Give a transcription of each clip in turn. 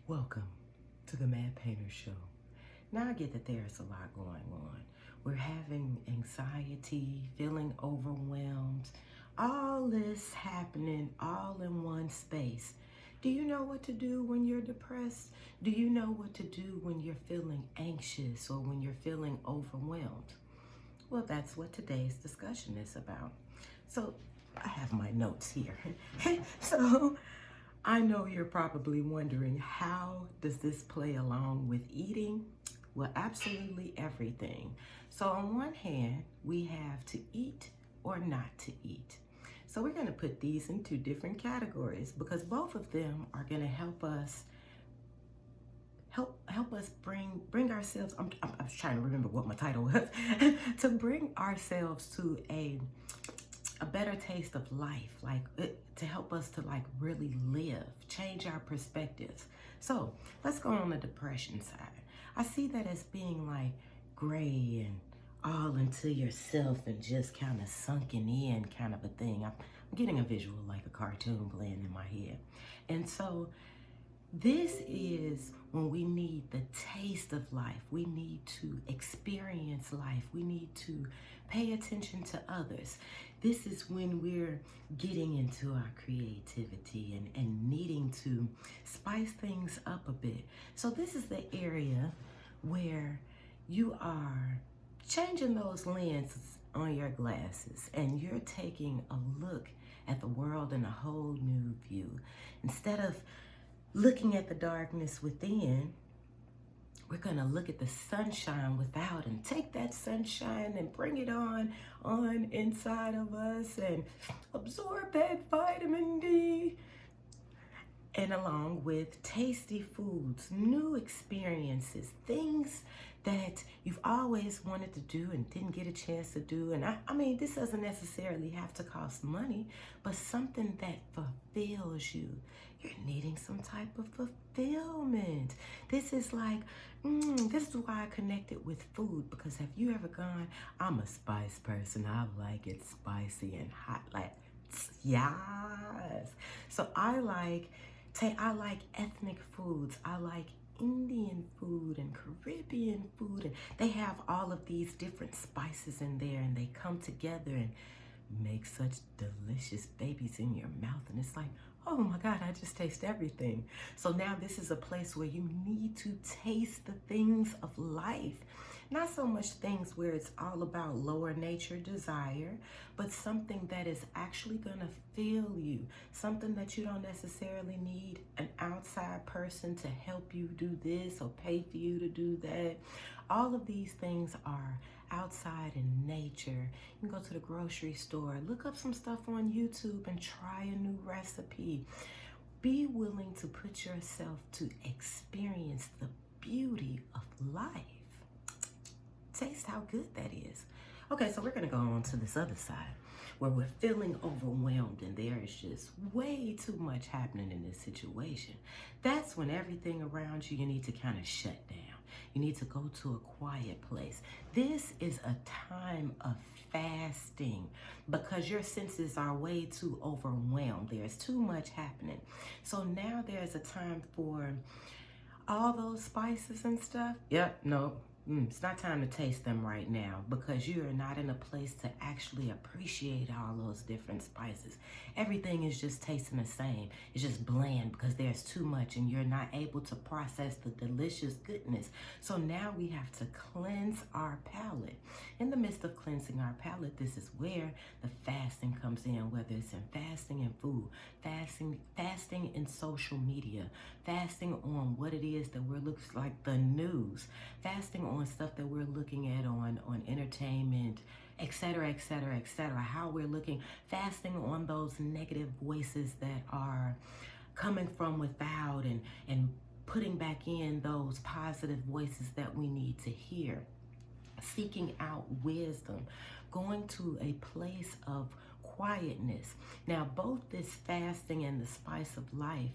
Welcome to the Mad Painter Show. Now I get that there's a lot going on. We're having anxiety, feeling overwhelmed, all this happening all in one space. Do you know what to do when you're depressed? Do you know what to do when you're feeling anxious or when you're feeling overwhelmed? Well, that's what today's discussion is about. So I have my notes here. So I know you're probably wondering, how does this play along with eating? Well, absolutely everything. So on one hand, we have to eat or not to eat. So we're going to put these in two different categories because both of them are going to help us bring ourselves. I'm trying to remember what my title was to bring ourselves to a better taste of life, to help us to really live, change our perspectives. So let's go on the depression side. I see that as being like gray and all into yourself and just kind of sunken in kind of a thing. I'm getting a visual like a cartoon playing in my head. And so this is when we need the taste of life. We need to experience life. We need to pay attention to others. This is when we're getting into our creativity and needing to spice things up a bit. So this is the area where you are changing those lenses on your glasses and you're taking a look at the world in a whole new view. Instead of looking at the darkness within, we're going to look at the sunshine without and take that sunshine and bring it on inside of us and absorb that vitamin D. And along with tasty foods, new experiences, things that you've always wanted to do and didn't get a chance to do. And I mean, this doesn't necessarily have to cost money, but something that fulfills you. You're needing some type of fulfillment. This is like, this is why I connected with food, because have you ever gone, I'm a spice person. I like it spicy and hot, yes. So I like ethnic foods. I like Indian food and Caribbean food, and they have all of these different spices in there, and they come together and make such delicious babies in your mouth. And it's like, oh my God, I just taste everything. So now this is a place where you need to taste the things of life. Not so much things where it's all about lower nature desire, but something that is actually going to fill you. Something that you don't necessarily need an outside person to help you do this or pay for you to do that. All of these things are outside in nature. You can go to the grocery store, look up some stuff on YouTube and try a new recipe. Be willing to put yourself to experience the beauty of life. Taste how good that is. Okay, so we're going to go on to this other side where we're feeling overwhelmed and there is just way too much happening in this situation. That's when everything around you need to kind of shut down. You need to go to a quiet place. This is a time of fasting because your senses are way too overwhelmed. There's too much happening. So now there's a time for all those spices and stuff. Yep, no. It's not time to taste them right now because you are not in a place to actually appreciate all those different spices. Everything is just tasting the same. It's just bland because there's too much and you're not able to process the delicious goodness. So now we have to cleanse our palate. In the midst of cleansing our palate, this is where the fasting comes in, whether it's in fasting in food, fasting in social media, fasting on what it is that looks like the news, fasting on stuff that we're looking at on entertainment, etc., etc., etc. How we're looking, fasting on those negative voices that are coming from without and putting back in those positive voices that we need to hear. Seeking out wisdom, going to a place of quietness. Now, both this fasting and the spice of life,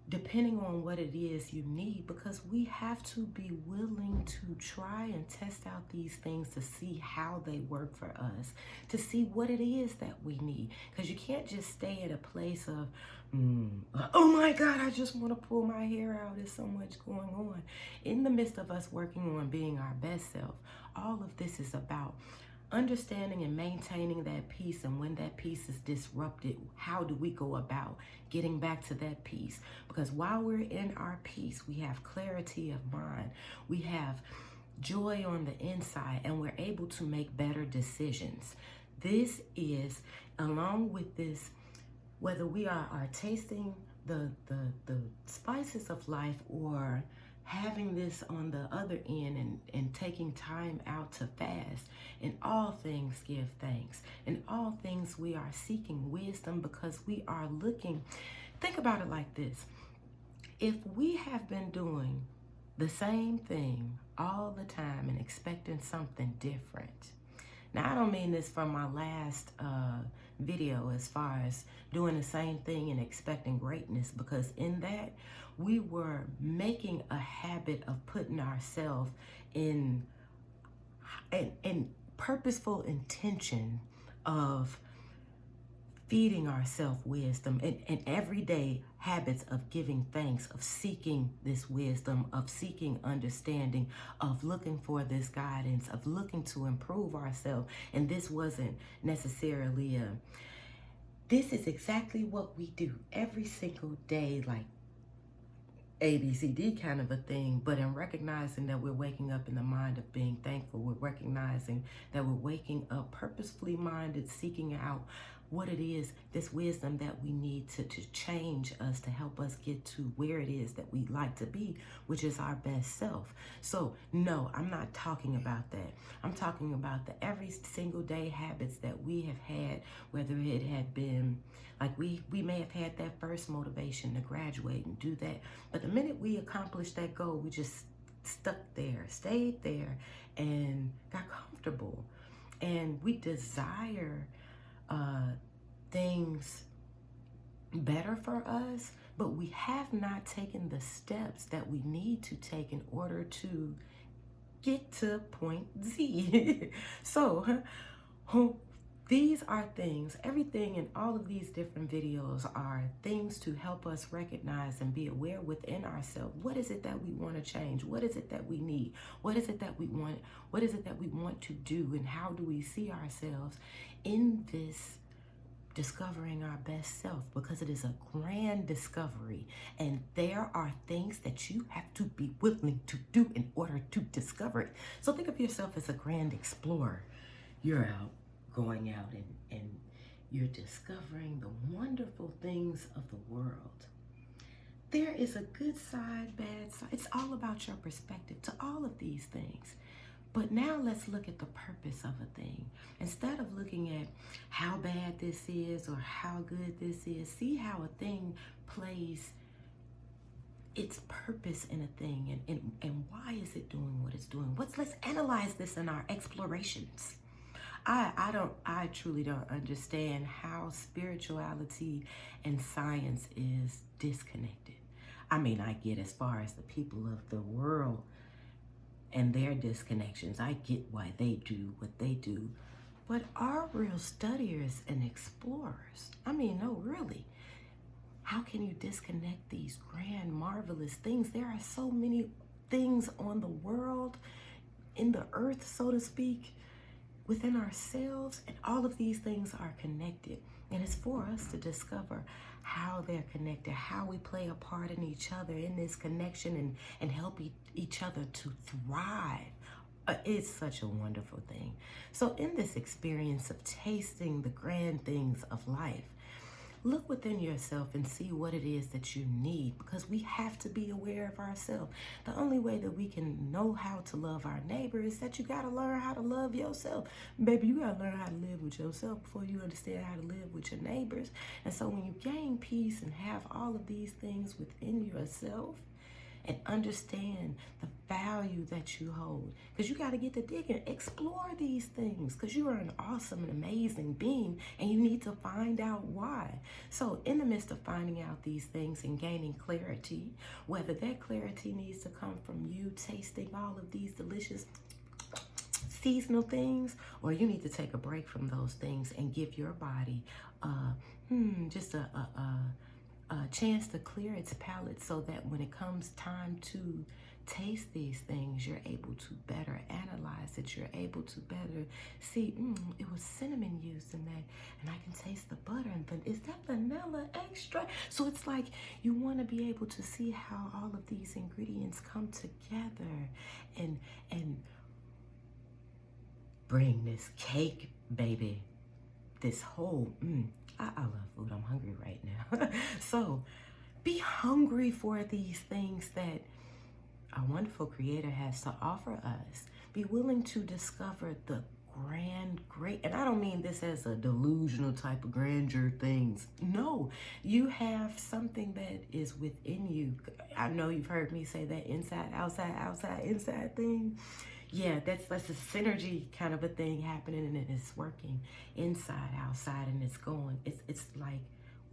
depending on what it is you need, because we have to be willing to try and test out these things to see how they work for us, to see what it is that we need. Because you can't just stay at a place of, Oh my God, I just want to pull my hair out. There's so much going on. In the midst of us working on being our best self, all of this is about understanding and maintaining that peace. And when that peace is disrupted, how do we go about getting back to that peace? Because while we're in our peace, we have clarity of mind, we have joy on the inside, and we're able to make better decisions. This is, along with this, whether we are tasting the spices of life, or having this on the other end, and taking time out to fast. In all things give thanks. In all things we are seeking wisdom, because we are looking. Think about it like this. If we have been doing the same thing all the time and expecting something different. Now, I don't mean this from my last video as far as doing the same thing and expecting greatness, because in that we were making a habit of putting ourselves in purposeful intention of feeding ourselves wisdom, and everyday habits of giving thanks, of seeking this wisdom, of seeking understanding, of looking for this guidance, of looking to improve ourselves. And this wasn't necessarily this is exactly what we do every single day, like ABCD kind of a thing. But in recognizing that we're waking up in the mind of being thankful, we're recognizing that we're waking up purposefully minded, seeking out what it is, this wisdom that we need to change us, to help us get to where it is that we like to be, which is our best self. So no, I'm not talking about that. I'm talking about the every single day habits that we have had, whether it had been like we may have had that first motivation to graduate and do that, but the minute we accomplished that goal, we just stuck there, stayed there, and got comfortable. And we desire things better for us, but we have not taken the steps that we need to take in order to get to point Z. So these are things, everything in all of these different videos are things to help us recognize and be aware within ourselves. What is it that we want to change? What is it that we need? What is it that we want? What is it that we want to do? And how do we see ourselves in this discovering our best self? Because it is a grand discovery, and there are things that you have to be willing to do in order to discover it. So think of yourself as a grand explorer. You're out, going out, and you're discovering the wonderful things of the world. There is a good side, bad side. It's all about your perspective to all of these things. But now let's look at the purpose of a thing. Instead of looking at how bad this is or how good this is, see how a thing plays its purpose in a thing, and why is it doing what it's doing. Let's analyze this in our explorations. I truly don't understand how spirituality and science is disconnected. I mean, I get as far as the people of the world and their disconnections. I get why they do what they do. But our real studiers and explorers, I mean, no, really. How can you disconnect these grand, marvelous things? There are so many things on the world, in the earth, so to speak, within ourselves, and all of these things are connected. And it's for us to discover how they're connected, how we play a part in each other in this connection, and help each other to thrive. It's such a wonderful thing. So in this experience of tasting the grand things of life, look within yourself and see what it is that you need, because we have to be aware of ourselves. The only way that we can know how to love our neighbor is that you got to learn how to love yourself. Baby, you got to learn how to live with yourself before you understand how to live with your neighbors. And so when you gain peace and have all of these things within yourself, and understand the value that you hold, because you got to get to digging, explore these things, because you are an awesome and amazing being, and you need to find out why. So in the midst of finding out these things and gaining clarity, whether that clarity needs to come from you tasting all of these delicious seasonal things, or you need to take a break from those things and give your body just a chance to clear its palate so that when it comes time to taste these things, you're able to better analyze it. You're able to better see, it was cinnamon used in that, and I can taste the butter. And is that vanilla extract? So it's like you want to be able to see how all of these ingredients come together and bring this cake, baby. This whole, I love food. I'm hungry right now. So be hungry for these things that our wonderful Creator has to offer us. Be willing to discover the great, and I don't mean this as a delusional type of grandeur things. No, you have something that is within you. I know you've heard me say that inside, outside, inside thing. Yeah, that's a synergy kind of a thing happening, and it's working inside, outside, and it's going. It's like,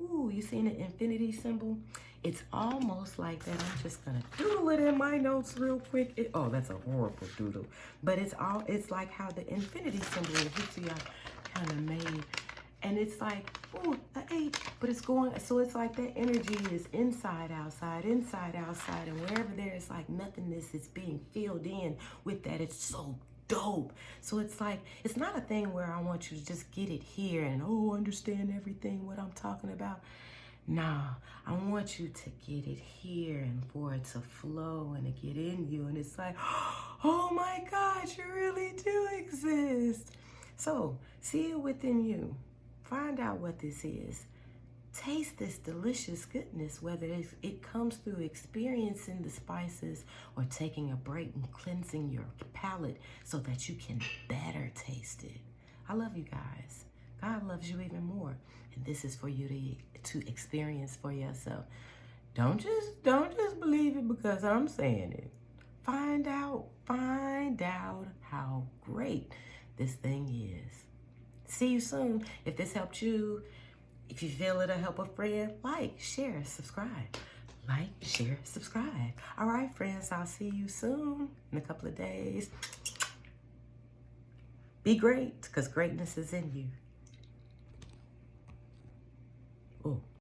ooh, you seen the infinity symbol? It's almost like that. I'm just gonna doodle it in my notes real quick. Oh, that's a horrible doodle, but it's like how the infinity symbol is. You see, I kind of made. And it's like, ooh, an 8, but it's going, so it's like that energy is inside, outside, and wherever there is like nothingness is being filled in with that. It's so dope. So it's like, it's not a thing where I want you to just get it here and, understand everything, what I'm talking about. Nah, I want you to get it here and for it to flow and to get in you. And it's like, oh my God, you really do exist. So see it within you. Find out what this is. Taste this delicious goodness, whether it comes through experiencing the spices or taking a break and cleansing your palate so that you can better taste it. I love you guys. God loves you even more. And this is for you to experience for yourself. Don't just believe it because I'm saying it. Find out how great this thing is. See you soon. If this helped you, if you feel it'll help a friend, like, share, subscribe. Like, share, subscribe. All right, friends, I'll see you soon in a couple of days. Be great, because greatness is in you. Oh.